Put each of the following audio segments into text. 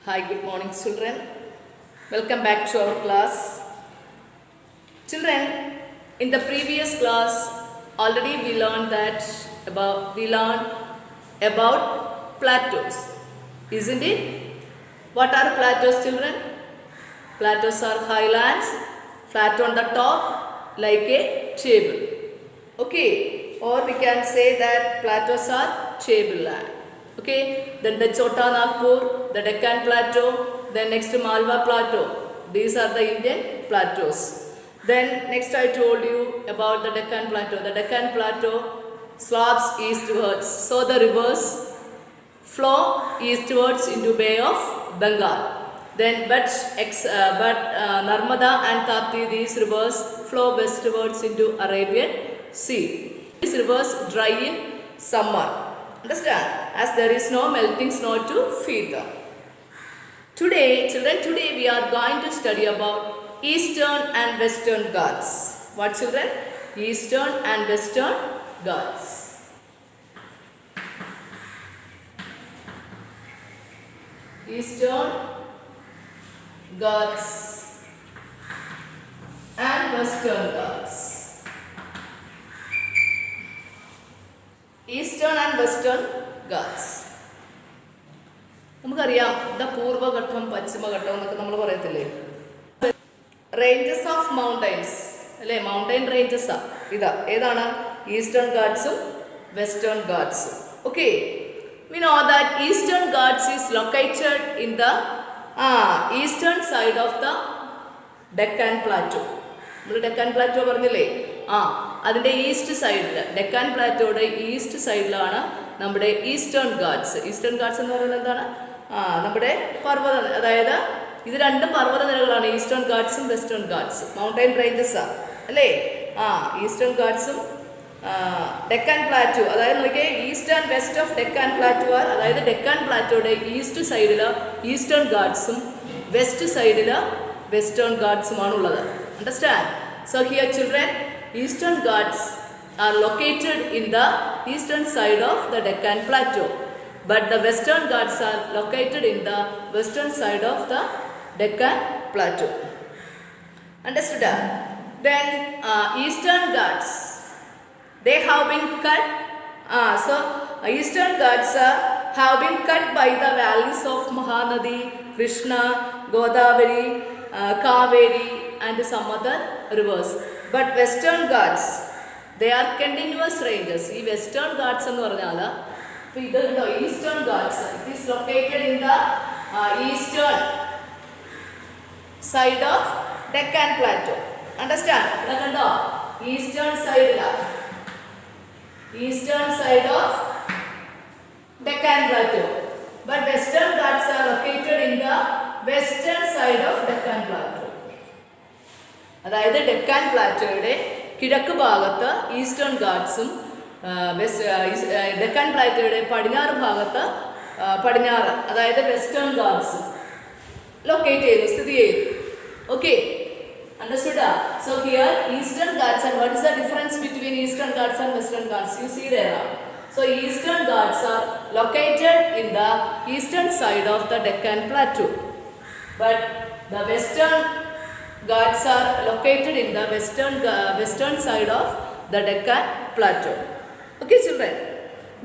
Hi, good morning, children. Welcome back to our class. Children, in the previous class, already we learned about plateaus, isn't it? What are plateaus, children? Plateaus are highlands, flat on the top, like a table. Okay, or we can say that plateaus are tableland. Okay, then the Chota Nagpur, the Deccan Plateau, then next Malwa Plateau. These are the Indian plateaus. Then next I told you about the Deccan Plateau. The Deccan Plateau slopes eastwards, so the rivers flow eastwards into Bay of Bengal. Then Narmada and Tapti, these rivers flow westwards into Arabian Sea. These rivers dry in summer. Understand? As there is no melting snow to feed them. Today, children, we are going to study about Eastern and Western Ghats. What, children? Eastern and Western Ghats. Eastern Ghats and Western Ghats. Eastern and Western Ghats. നമുക്കറിയാം the പൂർവഘട്ടം പശ്ചിമഘട്ടം എന്നൊക്കെ നമ്മൾ പറയത്തില്ലേ, ranges of mountains അല്ലേ, mountain ranges ഏതാണ് eastern ഗാഡ്സും western ഗാഡ്സും. Okay, we know that Eastern Ghats is located in the eastern side of the Deccan Plateau. നമ്മൾ ഡെക്കാൻ പ്ലാറ്റോ പറഞ്ഞില്ലേ, അതിൻ്റെ ഈസ്റ്റ് സൈഡിൽ, ഡെക്കാൻ പ്ലാറ്റോയുടെ ഈസ്റ്റ് സൈഡിലാണ് നമ്മുടെ ഈസ്റ്റേൺ ഗാഡ്സ്. ഈസ്റ്റേൺ ഗാഡ്സ് എന്ന് പറയുന്നത് എന്താണ്? നമ്മുടെ പർവ്വത, അതായത് ഇത് രണ്ടും പർവ്വതനിരകളാണ്, ഈസ്റ്റേൺ ഗാഡ്സും വെസ്റ്റേൺ ഗാഡ്സും. മൗണ്ടൈൻ റേഞ്ചസ് അല്ലേ, ഈസ്റ്റേൺ ഗാഡ്സും ഡെക്കാൻ പ്ലാറ്റോ, അതായത് നോക്കിയേ, east and west of Deccan plateau are, അതായത് ഡെക്കാൻ പ്ലാറ്റോയുടെ ഈസ്റ്റ് സൈഡിൽ ഈസ്റ്റേൺ ഗാഡ്സും വെസ്റ്റ് സൈഡിൽ വെസ്റ്റേൺ ഗാഡ്സുമാണുള്ളത്. Understand? So here, children, Eastern Ghats are located in the eastern side of the Deccan Plateau, but the Western Ghats are located in the western side of the Deccan Plateau. Understood? Then Eastern Ghats, they have been cut. So Eastern Ghats have been cut by the valleys of Mahanadi, Krishna, Godavari, Kaveri and some other rivers. But Western Ghats, they are continuous ranges. ഈ Western Ghats എന്ന് പറഞ്ഞാൽ, ഇപ്പോൾ ഇത് കണ്ടോ, Eastern Ghats, it is located in the eastern side of Deccan Plateau. Understand? ഇവിടെ കണ്ടോ, eastern side of Deccan Plateau. But Western Ghats are located in the western side of Deccan Plateau. അതായത് ഡെക്കാൻ പ്ലാറ്റോയുടെ കിഴക്ക് ഭാഗത്ത് ഈസ്റ്റേൺ ഗാഡ്സും ഡെക്കാൻ പ്ലാറ്റോയുടെ പടിഞ്ഞാറ് ഭാഗത്ത് അതായത് വെസ്റ്റേൺ ഗാഡ്സും ലൊക്കേറ്റ് ചെയ്തു, സ്ഥിതി ചെയ്തു. Okay, understood? So here Eastern Ghats, and what is the difference between Eastern Ghats and Western Ghats? You see there. So Eastern Ghats are located in the eastern side of the Deccan Plateau, but the Western Ghats are located in the western side of the Deccan Plateau. Okay, children.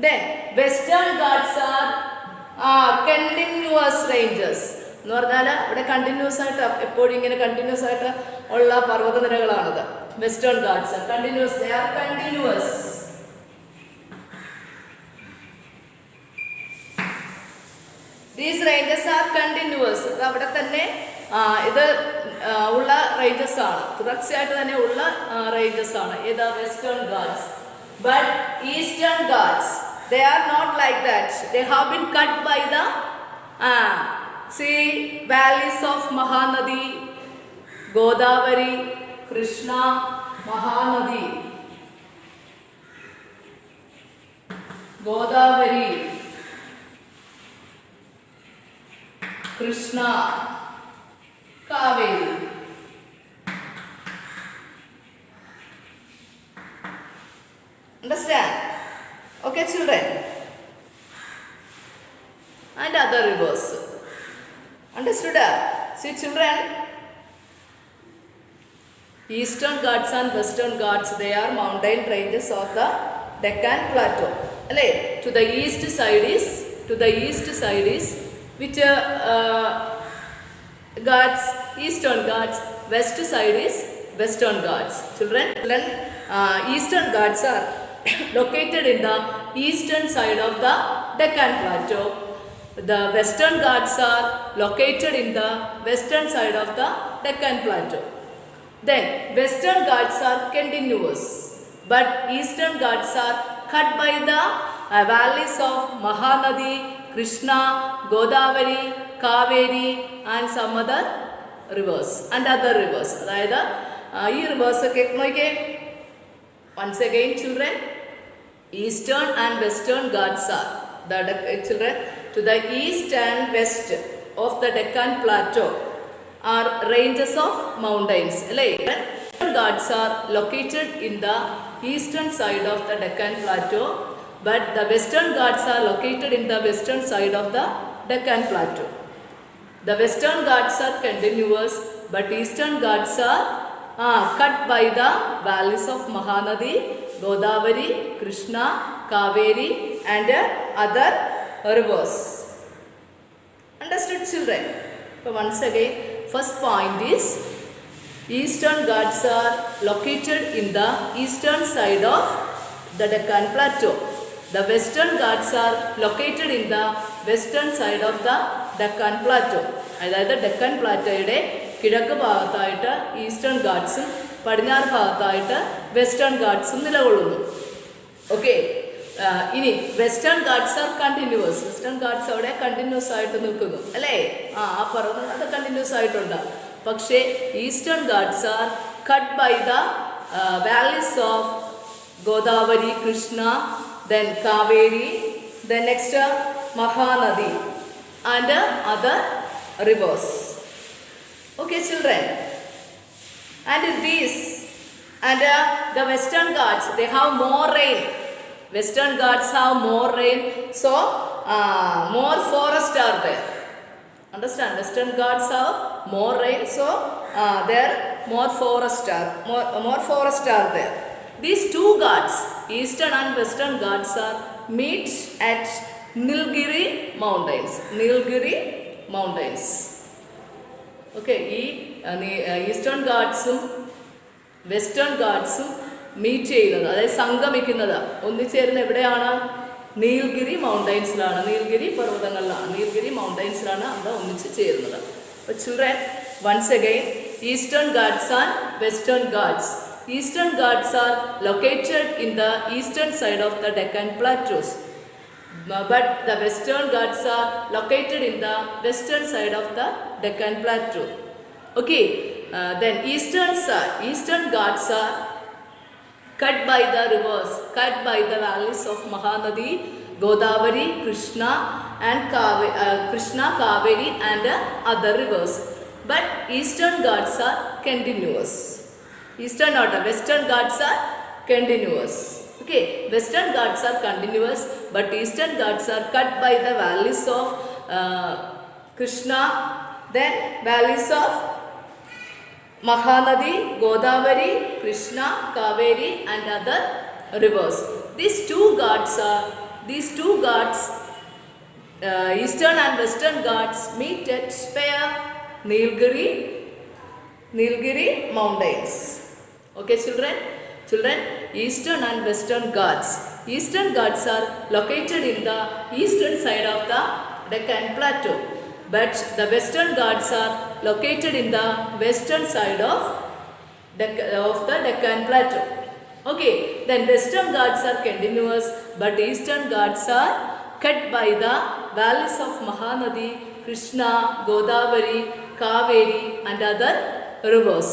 Then Western Ghats are continuous ranges. എന്ന് പറഞ്ഞാൽ ഇവിടെ continuous ആയിട്ട് എപ്പോഴും ഇങ്ങനെ continuous ആയിട്ട് ഉള്ള പർവ്വതനിരകളാണത്. Western Ghats continuous, they are continuous. These ranges are continuous. അവിടെ തന്നെ ഇത് ഉള്ള റേഞ്ചസ് ആണ്, തുടർച്ചയായിട്ട് തന്നെ ഉള്ള റേഞ്ചസ് ആണ്. ഇത് western God's. But eastern God's, they are not like that. They have been cut by the valleys of Mahanadi, Godavari, Krishna, Mahanadi, Godavari, Krishna, Kaveri. Understand? Okay, children. And other rivers. Understood? See children, Eastern Ghats and Western Ghats, they are mountain ranges of the Deccan Plateau. To the east side is which Ghats, Eastern Ghats, west side is Western Ghats. Children, Eastern Ghats are located in the eastern side of the Deccan Plateau. The Western Ghats are located in the western side of the Deccan Plateau. Then Western Ghats are continuous, but Eastern Ghats are cut by the valleys of Mahanadi, Krishna, Godavari, Kaveri and some other rivers and other rivers. അതായത് ഈ reverse ഒക്കെ നോക്കിയേ. Once again children, Eastern and Western Ghats are children to the east and west of the Deccan Plateau are ranges of mountains. Western Ghats are located in the eastern side of the Deccan Plateau, but the Western Ghats are located in the western side of the Deccan Plateau. The Western Ghats are continuous, but Eastern Ghats are cut by the valleys of Mahanadi, Godavari, Krishna, Kaveri and other rivers. Understood children? So once again, first point is Eastern Ghats are located in the eastern side of the Deccan Plateau. The Western Ghats are located in the western side of the Deccan Plateau. അതായത് ഡെക്കൻ പ്ലാറ്റോയുടെ കിഴക്ക് ഭാഗത്തായിട്ട് eastern ഗാഡ്സും പടിഞ്ഞാറ് ഭാഗത്തായിട്ട് western ഗാഡ്സും നിലകൊള്ളുന്നു. ഓക്കെ, ഇനി Western Ghats are continuous. Western Ghats അവിടെ continuous ആയിട്ട് നിൽക്കുന്നു അല്ലേ? ആ പറയുന്നത് അത് കണ്ടിന്യൂസ് ആയിട്ടുണ്ട്. പക്ഷേ Eastern Ghats are cut by the valleys of Godavari, Krishna, then Kaveri, then next Mahanadi and other rivers. Okay children, and these and the Western Ghats, they have more rain. Western Ghats have more rain, so more forest are there. Understand? Western Ghats have more rain, so there more forest are there. These two Ghats, Eastern and Western Ghats, are meet at Nilgiri Mountains. Nilgiri Mountains. Okay, Eastern Ghats Western Ghats meet ചെയ്യുന്നത്, അതായത് സംഗമിക്കുന്നത് ഒന്നിച്ചേരുന്ന എവിടെയാണ്? നീൽഗിരി മൗണ്ടൈൻസിലാണ്, നീൽഗിരി പർവ്വതങ്ങളിലാണ്, നീൽഗിരി മൗണ്ടൈൻസിലാണ് അവിടെ ഒന്നിച്ച് ചേരുന്നത്. അപ്പോൾ children, once again, Eastern Ghats and Western Ghats. Eastern Ghats are located in the eastern side of the Deccan Plateaus, but the Western Ghats are located in the western side of the Deccan Plateau. Okay, then Eastern Ghats are cut by the rivers, cut by the valleys of Mahanadi, Godavari, Krishna, Kaveri and other rivers. But Eastern Ghats are continuous. Western Ghats are continuous. Okay, Western Ghats are continuous, but Eastern Ghats are cut by the valleys of Krishna, then valleys of Mahanadi, Godavari, Krishna, Kaveri and other rivers. These two Ghats, Eastern and Western Ghats meet at where? Nilgiri Mountains. Okay children, Eastern and Western Ghats. Eastern Ghats are located in the eastern side of the Deccan Plateau, but the Western Ghats are located in the western side of the Deccan Plateau. Okay, then Western Ghats are continuous, but Eastern Ghats are cut by the valleys of Mahanadi, Krishna, Godavari, Kaveri and other rivers.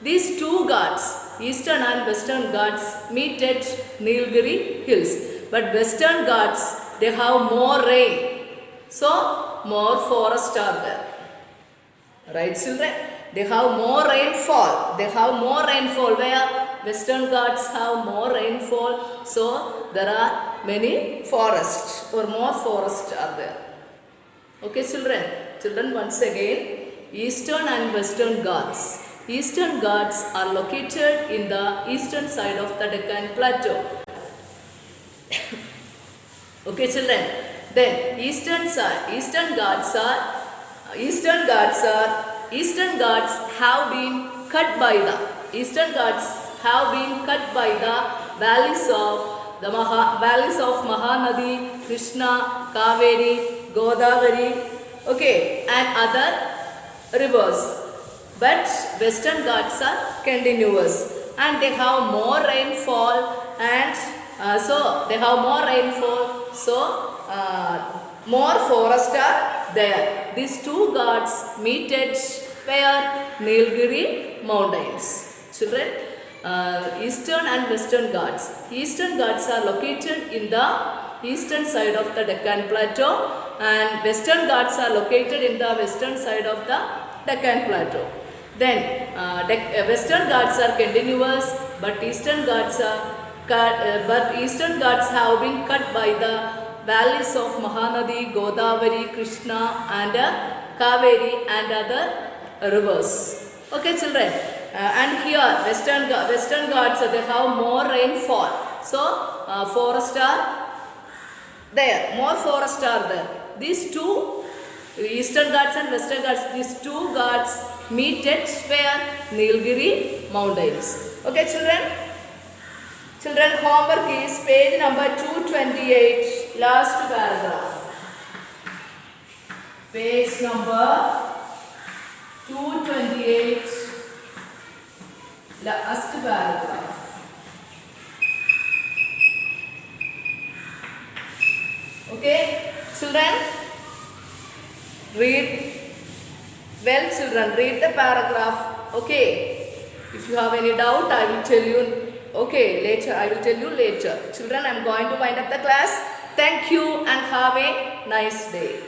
These two Ghats, Eastern and Western Ghats, meet at Nilgiri Hills, but Western Ghats, they have more rain, so more forest are there. Right children? They have more rainfall. Where Western Ghats have more rainfall, so there are many forests or more forests are there. Okay children? Children, once again, Eastern and Western Ghats. Eastern Ghats are located in the eastern side of the Deccan Plateau. Okay, children. Then Eastern Ghats have been cut by the valleys of Mahanadi, Krishna, Kaveri, Godavari, okay, and other rivers. But Western Ghats are continuous and they have more rainfall and more forests are there. These two Ghats meet at where? Nilgiri mountains. Children, Eastern and Western Ghats. Eastern Ghats are located in the eastern side of the Deccan Plateau and Western Ghats are located in the western side of the Deccan Plateau. Then Western Ghats are continuous, but Eastern Ghats have been cut by the valleys of Mahanadi, Godavari, Krishna and Kaveri and other rivers. Okay, children. And here Western Ghats they have more rainfall. So forests are there. More forests are there. These two Eastern Ghats and Western Ghats, these two Ghats meet at where? Nilgiri mountains. Okay, children. Children, homework is page number 228, last paragraph. Page number 228, last paragraph. Okay, children, read. Well, children, read the paragraph. Okay, if you have any doubt, I will tell you. Okay, later. I will tell you later. Children, I am going to wind up the class. Thank you and have a nice day.